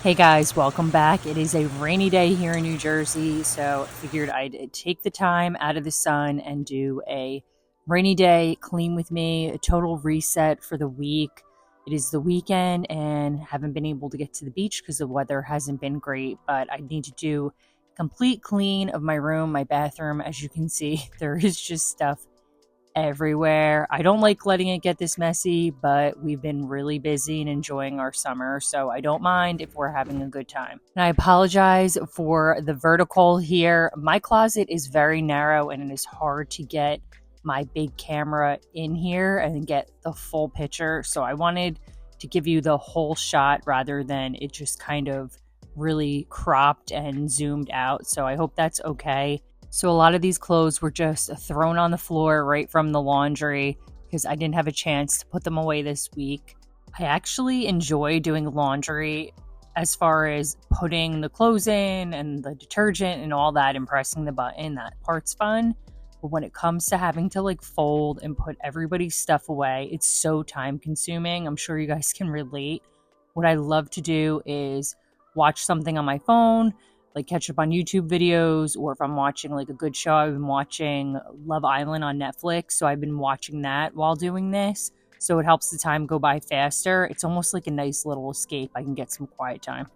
Hey guys, welcome back. It is a rainy day here in New Jersey, so I figured I'd take the time out of the sun and do a rainy day clean with me, a total reset for the week. It is the weekend and haven't been able to get to the beach because the weather hasn't been great, but I need to do complete clean of my room, my bathroom. As you can see, there is just stuff everywhere. I don't like letting it get this messy, but we've been really busy and enjoying our summer, so I don't mind if we're having a good time. And I apologize for the vertical here. My closet is very narrow and it is hard to get my big camera in here and get the full picture, so I wanted to give you the whole shot rather than it just kind of really cropped and zoomed out, so I hope that's okay. So a lot of these clothes were just thrown on the floor right from the laundry because I didn't have a chance to put them away this week. I actually enjoy doing laundry as far as putting the clothes in and the detergent and all that and pressing the button. That part's fun. But when it comes to having to fold and put everybody's stuff away, it's so time consuming. I'm sure you guys can relate. What I love to do is watch something on my phone, catch up on YouTube videos, or if I'm watching a good show. I've been watching Love Island on Netflix, so I've been watching that while doing this. So it helps the time go by faster. It's almost like a nice little escape. I can get some quiet time.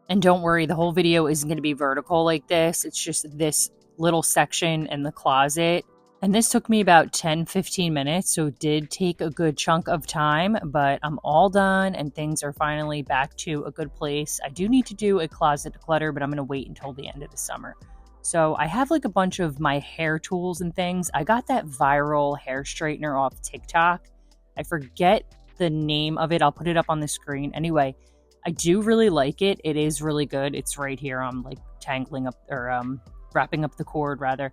And don't worry, the whole video isn't going to be vertical like this. It's just this little section in the closet. And this took me about 10-15 minutes, so it did take a good chunk of time, but I'm all done and things are finally back to a good place. I do need to do a closet declutter, but I'm going to wait until the end of the summer. So I have a bunch of my hair tools and things. I got that viral hair straightener off TikTok. I forget the name of it. I'll put it up on the screen. Anyway, I do really like it. It is really good. It's right here. I'm tangling up or wrapping up the cord rather.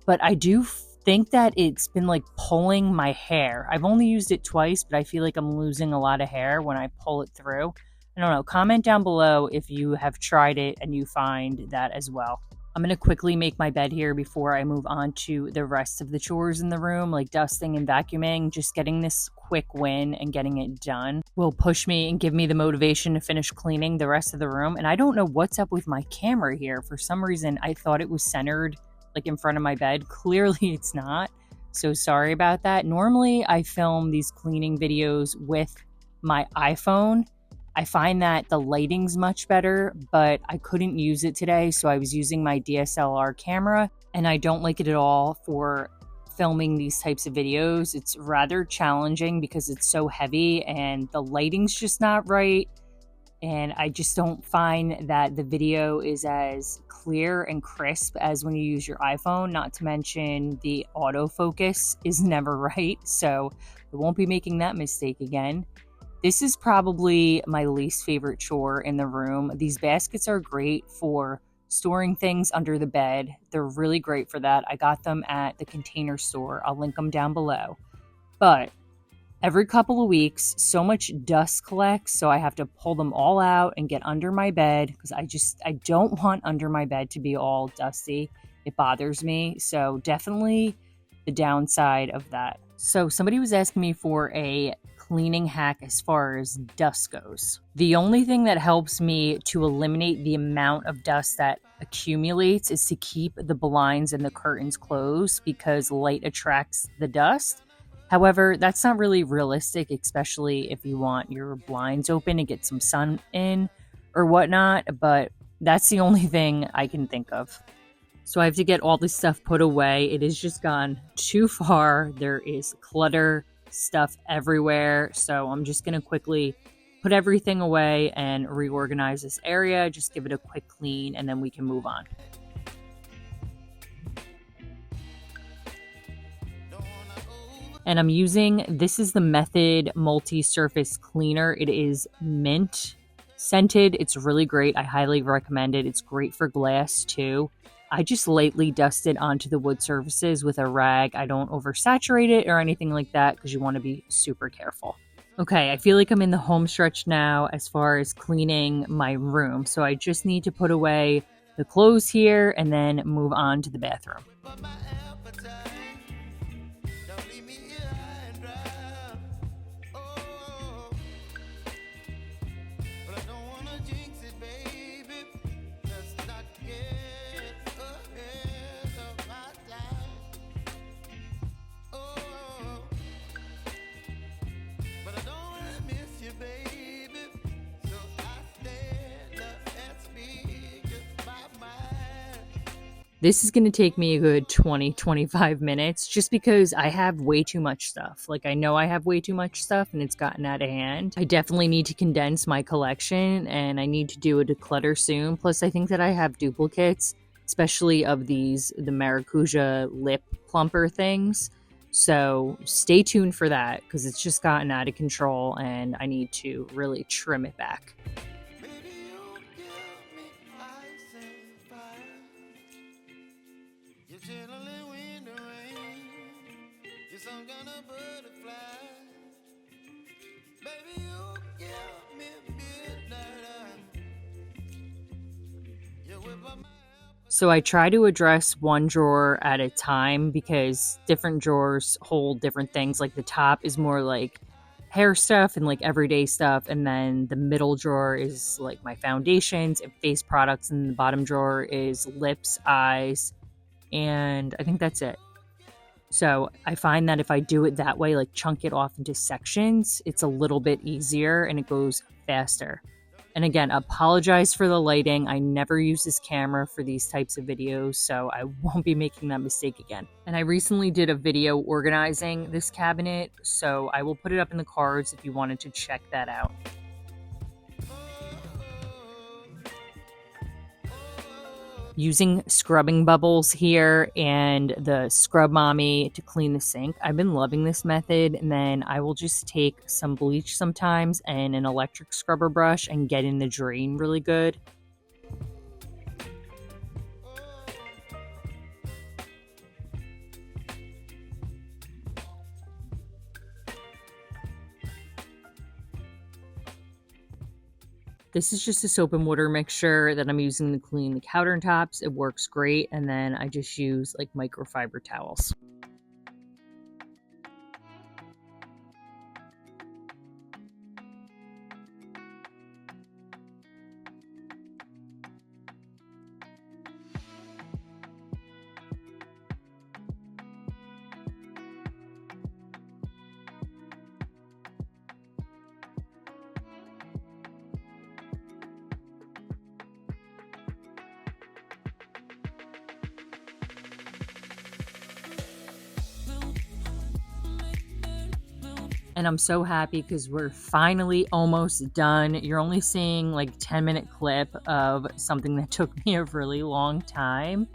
But I do think that it's been pulling my hair. I've only used it twice, but I feel like I'm losing a lot of hair when I pull it through. I don't know. Comment down below if you have tried it and you find that as well. I'm going to quickly make my bed here before I move on to the rest of the chores in the room, like dusting and vacuuming. Just getting this quick win and getting it done will push me and give me the motivation to finish cleaning the rest of the room. And I don't know what's up with my camera here. For some reason, I thought it was centered in front of my bed. Clearly it's not. So sorry about that. Normally I film these cleaning videos with my iPhone. I find that the lighting's much better, but I couldn't use it today, so I was using my DSLR camera, and I don't like it at all for filming these types of videos. It's rather challenging because it's so heavy and the lighting's just not right. And I just don't find that the video is as clear and crisp as when you use your iPhone, not to mention the autofocus is never right. So I won't be making that mistake again. This is probably my least favorite chore in the room. These baskets are great for storing things under the bed. They're really great for that. I got them at the Container Store. I'll link them down below. But every couple of weeks, so much dust collects, so I have to pull them all out and get under my bed because I don't want under my bed to be all dusty. It bothers me. So definitely the downside of that. So somebody was asking me for a cleaning hack as far as dust goes. The only thing that helps me to eliminate the amount of dust that accumulates is to keep the blinds and the curtains closed because light attracts the dust. However, that's not really realistic, especially if you want your blinds open to get some sun in or whatnot, but that's the only thing I can think of. So I have to get all this stuff put away. It has just gone too far. There is clutter, stuff everywhere. So I'm just going to quickly put everything away and reorganize this area, just give it a quick clean, and then we can move on. And I'm using, this is the Method multi-surface cleaner. It is mint scented. It's really great. I highly recommend it. It's great for glass too. I just lightly dust it onto the wood surfaces with a rag. I don't oversaturate it or anything like that because you want to be super careful. Okay, I feel like I'm in the home stretch now as far as cleaning my room. So I just need to put away the clothes here and then move on to the bathroom. This is going to take me a good 20-25 minutes just because I have way too much stuff. Like, I know I have way too much stuff and it's gotten out of hand. I definitely need to condense my collection and I need to do a declutter soon. Plus, I think that I have duplicates, especially of the Maracuja lip plumper things. So stay tuned for that because it's just gotten out of control and I need to really trim it back. So I try to address one drawer at a time because different drawers hold different things. Like the top is more like hair stuff and like everyday stuff. And then the middle drawer is like my foundations and face products. And the bottom drawer is lips, eyes, and I think that's it. So I find that if I do it that way, like chunk it off into sections, it's a little bit easier and it goes faster. And again, apologize for the lighting. I never use this camera for these types of videos, so I won't be making that mistake again. And I recently did a video organizing this cabinet, so I will put it up in the cards if you wanted to check that out. Using scrubbing bubbles here and the Scrub Mommy to clean the sink. I've been loving this method, and then I will just take some bleach sometimes and an electric scrubber brush and get in the drain really good. This is just a soap and water mixture that I'm using to clean the countertops. It works great. And then I just use like microfiber towels. And I'm so happy because we're finally almost done. You're only seeing like 10-minute clip of something that took me a really long time.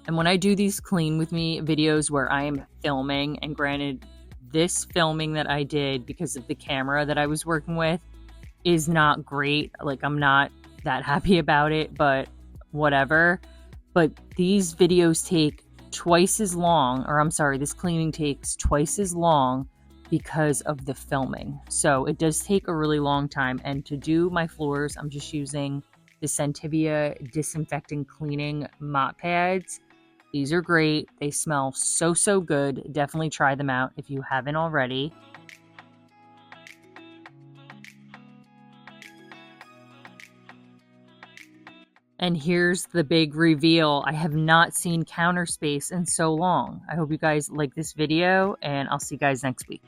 And when I do these clean with me videos where I am filming, and granted, this filming that I did because of the camera that I was working with is not great. Like, I'm not that happy about it, but whatever. But these videos take twice as long, or I'm sorry, this cleaning takes twice as long because of the filming. So it does take a really long time. And to do my floors, I'm just using the Scentivia disinfecting cleaning mop pads. These are great. They smell so, so good. Definitely try them out if you haven't already. And here's the big reveal. I have not seen counter space in so long. I hope you guys like this video, and I'll see you guys next week.